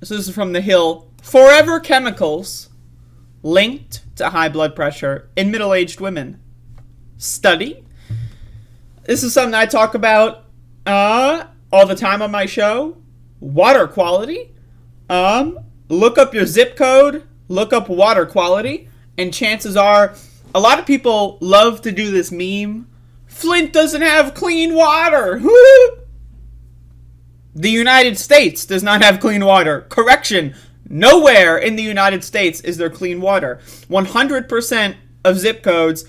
So this is from The Hill. Forever chemicals linked to high blood pressure in middle-aged women. Study. This is something I talk about all the time on my show. Water quality. Look up your zip code. Look up water quality. And chances are, a lot of people love to do this meme. Flint doesn't have clean water. The United States does not have clean water. Correction. Nowhere in the United States is there clean water. 100% of zip codes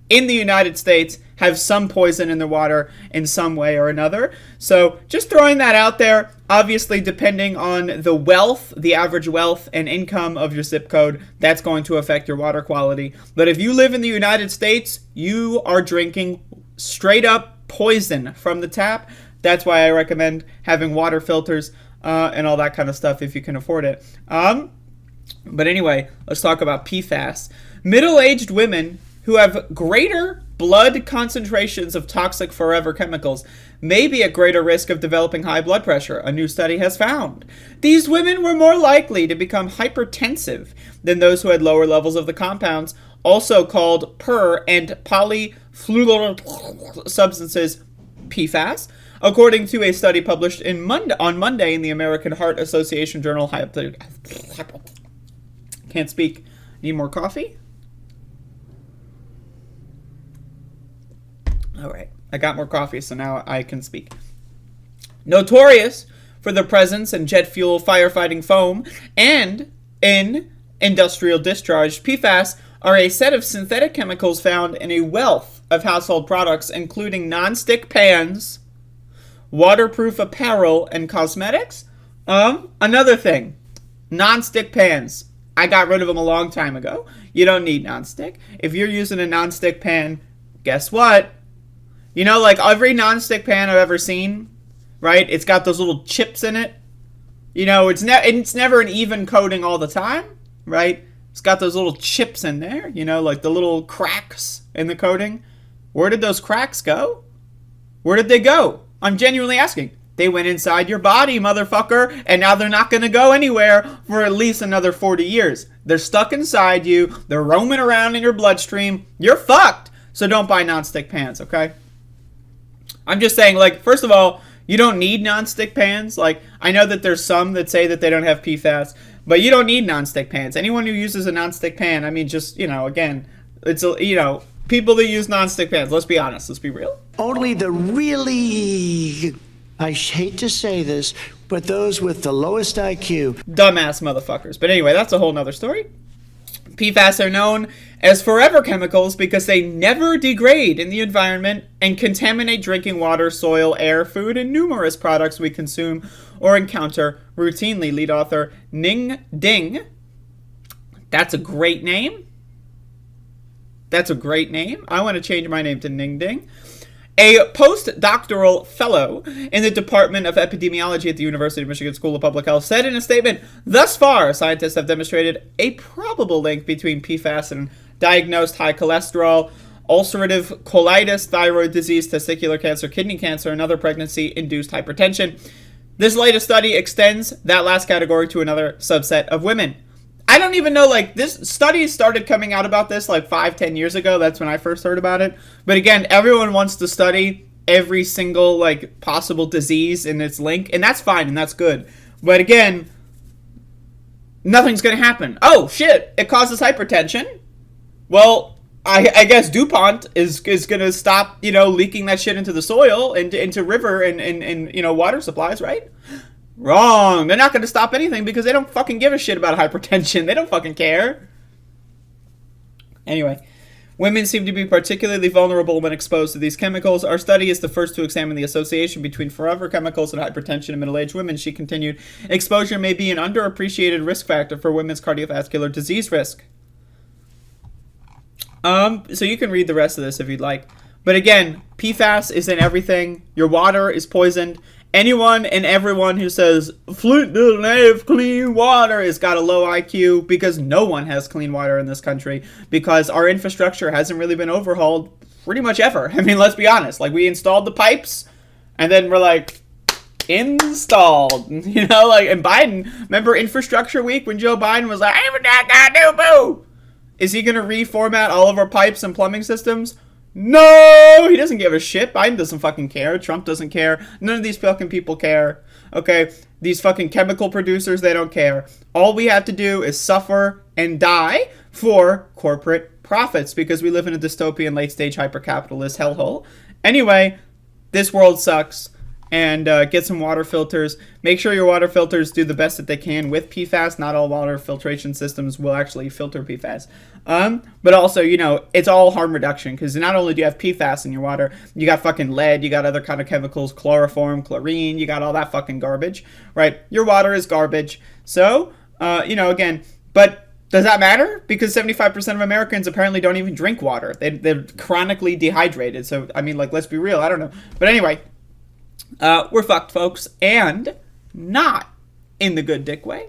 in the United States have some poison in their water in some way or another. So just throwing that out there, obviously depending on the wealth, the average wealth and income of your zip code, that's going to affect your water quality. But if you live in the United States, you are drinking straight up poison from the tap. That's why I recommend having water filters and all that kind of stuff if you can afford it. But anyway, let's talk about PFAS. Middle-aged women who have greater blood concentrations of toxic forever chemicals may be at greater risk of developing high blood pressure, a new study has found. These women were more likely to become hypertensive than those who had lower levels of the compounds, also called per- and polyfluoroalkyl substances, PFAS, according to a study published on Monday in the American Heart Association journal. Can't speak. Need more coffee? All right. I got more coffee, so now I can speak. Notorious for their presence in jet fuel, firefighting foam, and in industrial discharge, PFAS are a set of synthetic chemicals found in a wealth of household products, including non-stick pans, waterproof apparel, and cosmetics. Another thing, non-stick pans. I got rid of them a long time ago. You don't need non-stick. If you're using a non-stick pan, guess what? You know, like every non-stick pan I've ever seen, right? It's got those little chips in it. You know, it's never an even coating all the time, right? It's got those little chips in there, you know, like the little cracks in the coating. Where did those cracks go? Where did they go? I'm genuinely asking. They went inside your body, motherfucker, and now they're not going to go anywhere for at least another 40 years. They're stuck inside you. They're roaming around in your bloodstream. You're fucked. So don't buy non-stick pans, okay? I'm just saying, like, first of all, you don't need non-stick pans. Like, I know that there's some that say that they don't have PFAS, but you don't need non-stick pans. Anyone who uses a non-stick pan, I mean, just, you know, again, it's, you know, people that use non-stick pans, let's be honest, let's be real. Only the really, I hate to say this, but those with the lowest IQ. Dumbass motherfuckers. But anyway, that's a whole nother story. PFAS are known as forever chemicals because they never degrade in the environment and contaminate drinking water, soil, air, food, and numerous products we consume or encounter routinely. Lead author Ning Ding. That's a great name. That's a great name. I want to change my name to Ning Ding. A postdoctoral fellow in the Department of Epidemiology at the University of Michigan School of Public Health said in a statement, thus far, scientists have demonstrated a probable link between PFAS and diagnosed high cholesterol, ulcerative colitis, thyroid disease, testicular cancer, kidney cancer, and other pregnancy-induced hypertension. This latest study extends that last category to another subset of women. I don't even know, like, this study started coming out about this like 5-10 years ago. That's when I first heard about it. But again, everyone wants to study every single, like, possible disease in its link. And that's fine and that's good. But again, nothing's going to happen. Oh, shit, it causes hypertension. Well, I guess DuPont is going to stop, you know, leaking that shit into the soil, into river and you know, water supplies, right? Wrong. They're not going to stop anything because they don't fucking give a shit about hypertension. They don't fucking care. Anyway, women seem to be particularly vulnerable when exposed to these chemicals. Our study is the first to examine the association between forever chemicals and hypertension in middle-aged women. She continued, exposure may be an underappreciated risk factor for women's cardiovascular disease risk. So you can read the rest of this if you'd like. But again, PFAS is in everything. Your water is poisoned. Anyone and everyone who says, Flint doesn't have clean water has got a low IQ, because no one has clean water in this country, because our infrastructure hasn't really been overhauled pretty much ever. I mean, let's be honest. Like, we installed the pipes, and then we're like, installed. You know, like, and Biden, remember Infrastructure Week when Joe Biden was like, "Hey, that guy do boo." Is he going to reformat all of our pipes and plumbing systems? No, he doesn't give a shit. Biden doesn't fucking care. Trump doesn't care. None of these fucking people care. Okay, these fucking chemical producers, they don't care. All we have to do is suffer and die for corporate profits because we live in a dystopian late-stage hyper-capitalist hellhole. Anyway, this world sucks. And get some water filters. Make sure your water filters do the best that they can with PFAS. Not all water filtration systems will actually filter PFAS. But also, you know, it's all harm reduction. Because not only do you have PFAS in your water, you got fucking lead, you got other kind of chemicals, chloroform, chlorine, you got all that fucking garbage, right? Your water is garbage. So, you know, again, but does that matter? Because 75% of Americans apparently don't even drink water. They're chronically dehydrated. So, I mean, like, let's be real. I don't know. But anyway, we're fucked, folks, and not in the good dick way.